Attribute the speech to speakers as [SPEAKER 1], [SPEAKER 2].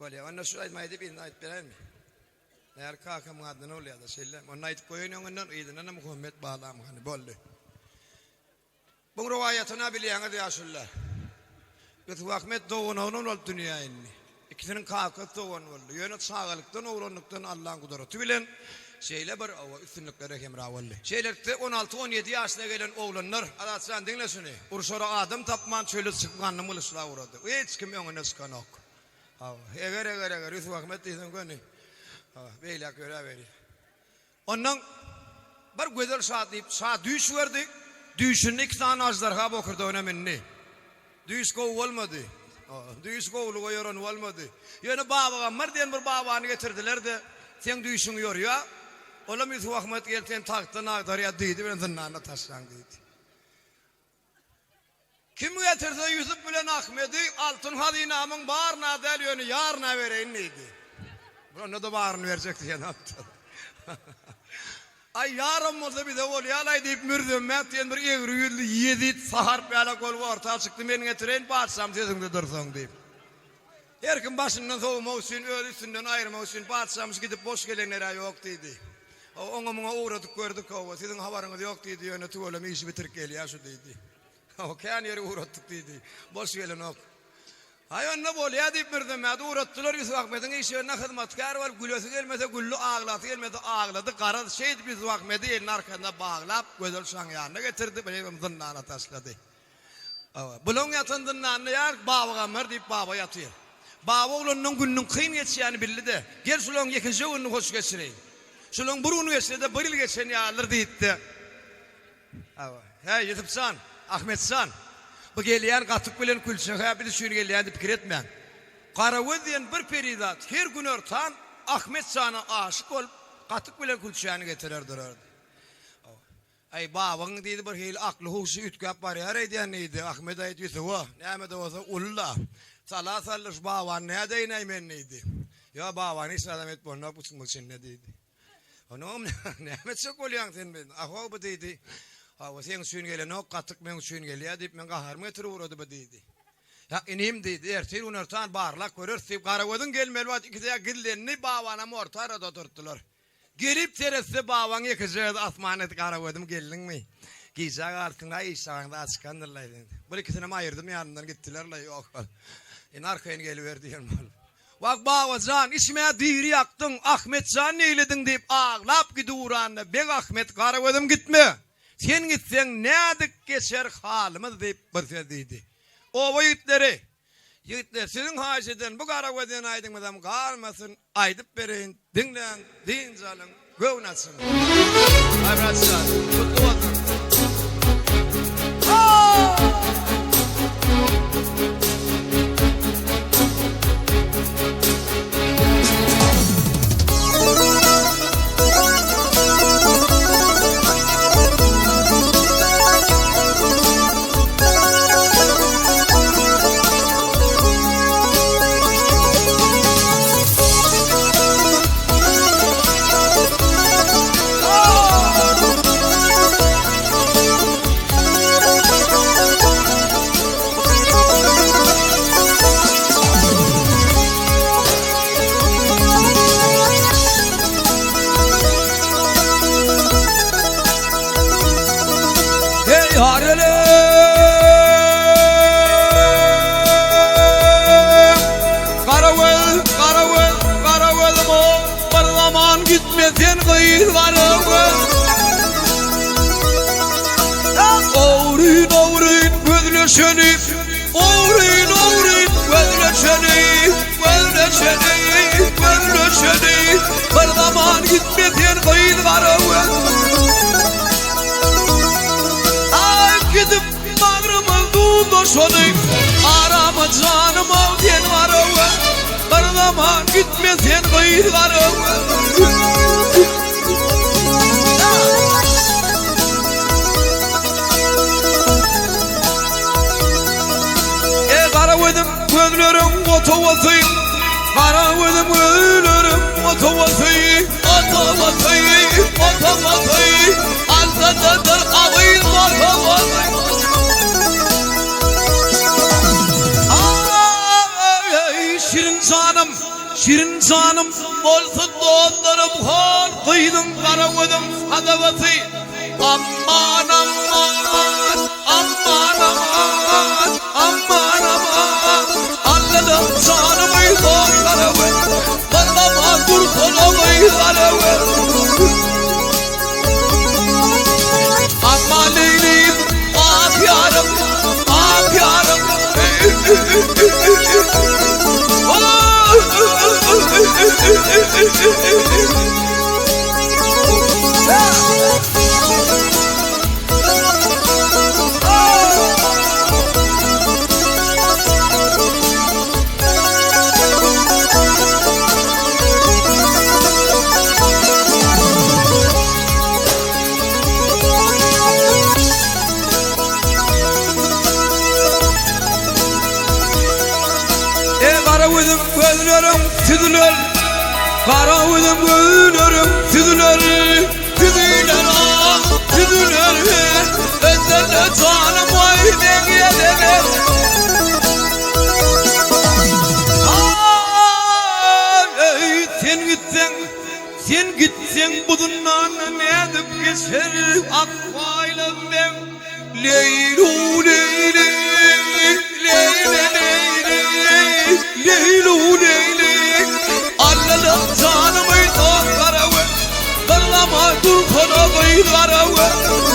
[SPEAKER 1] Böyle onu şurayı maydı bir nayt birer mi? Eğer kakam adını oluyor da şeyler. O nayt koyun onundan iyiden Muhammed bağlam hani böyle. Bu rivayetine biliyorsunuz ya şunlar. Yusuf Ahmet doğun onun ol dünya inni. İkisinin kakası doğun oldu. Yönet sağlıktan uğranlıktan Allah'ın kudreti bilen şeyle bir üstünlükleri kemra oldu. Şeylerde 16-17 yaşına gelen oğlanlar adatsan dinle şunu. Ursora adım tapman şöyle sıkmanını mılışla uğradı. Hiç kim önüne sıkan ok. Eğer Yusuf Ahmet diysen gönü. Böyle göre verir. Ondan bir güzel saat düş verdi. Düşün 2 tane azlarha bakırdı önemli. Düş kov olmadı. Düş kovlu koyuran olmadı. Yani babaya merdiyen bir babanı getirdiler de sen düşün yoruyor. Oğlum Yusuf Ahmet geldi sen taktın ağdarıya değdi. Ben zınnağına taşlan değdi. Kim getirdi Yusuf bilen Ahmet'i altın hadinamın bağırına deliyorunu yarına vereyim neydi? Bunu da bağırını verecekti ya ne yaptı? Ay yarım olsa bir de ol yalay deyip mürdüm diyen bir eğri yüzlü yedit sahar böyle kol ortaya çıktı beni getireyin bağırsam sözümde dursun deyip. Her kim başından soğuma olsun ölüsünden ayırma olsun bağırsamız gidip boş gelenlere yok dedi. Ona uğradık gördük o sizin havarınız yok dedi yönetim öyle işi bitirip geliyor şu dedi. O kendi yeri uğrattık dedi boş gelen yok. Hayvanla böyle ya deyip mürdüm ya da uğrattılar Yusuf Ahmet'in işi önüne hizmetkar var gülüsü gelmese güllü ağladı gelmedi ağladı karadı şeydi Yusuf Ahmet'i elin arkasında bağlap güzel şan yanına getirdi benim zınnağına taşladı. Bulun yatın zınnağına yer babaya mır deyip baba yatıyor. Baba oğlunun gününün kıyın geçeceğini bildi de gel şulun ikinci gününü hoş geçireyim. Şulun burunu geçireyim de bir yıl geçeni ya alır deyip. Hey Yusuf'san Ahmet'san. Bu geliyen katık bilen külçe bir düşünü geliyen de fikir etmeyen. Karavuz diyen bir peridat her gün örtan Ahmet sana aşık olup katık bilen külçeğini getirirdir. Ay baban dedi bir hil aklı huşu ütkap var ya diyen neydi Ahmet ayet Yusuf'a neyme de olsa ulla salah sallış baban ne deyineymen neydi ya baban hiç adam et bu ne buçuk için ne dedi onu neyme çok oluyan sen ben ahva bu dedi o sen suyun gele no katık men suyun gele ya deyip men kahar metre uğradı bu dedi ya inim dedi ertir unertan barlak görürsün karavudun gelmeli var ikisi ya gillenini babana morta arada tuttular gelip teresi baban yakıcı asmanet karavudum geldin mi giyecek altına işağında açıkandırlar bu ikisini ayırdım yanından gittiler la yok arkaya geliverdi yanmal bak babacan işime diri yaktın Ahmetcan neyledin deyip ağlap gidiyor ben Ahmet karavudum gitme sen gitsen ne adık geçer halımız deyip bir şey dedi. O yiğitler sizin haceden bu karaveden aydın adam kalmasın aydıp verin dinlen din zalın gövnasın. Abraçlar kutlu olsun. Bir zaman gitmeden kıyıl var ay gidip bağrımınduğunda şunu aramı canım al diyen var bir zaman gitmeden kıyıl var karavudum gözlerim otuvasıyım karavudum ölürüm otuvasıyım otuvasıyım otuvasıyım altıdadır ağıyım otuvasıyım ay şirin canım şirin canım olsun doğanlarım hal kıydın karavadım hadavatı. Aman aman aman aman aman aman Allah'ım canımı doğan karavadım Allah'ıma kurtulamayı karavadım. Aman Leylim ah yarım ah yarım Karavudım gözlerim tüdüler, karavudım gözlerim tüdüler, tüdüler ah tüdüler, özlerle canım vay dengeler. Ay sen gitsen bu dünyanın ne edip geçer akvaylım ben. Leylu leyli leyli leyli Leylu leyli Allah'ım canımı doğan karavu Darlama dur kanamayı karavu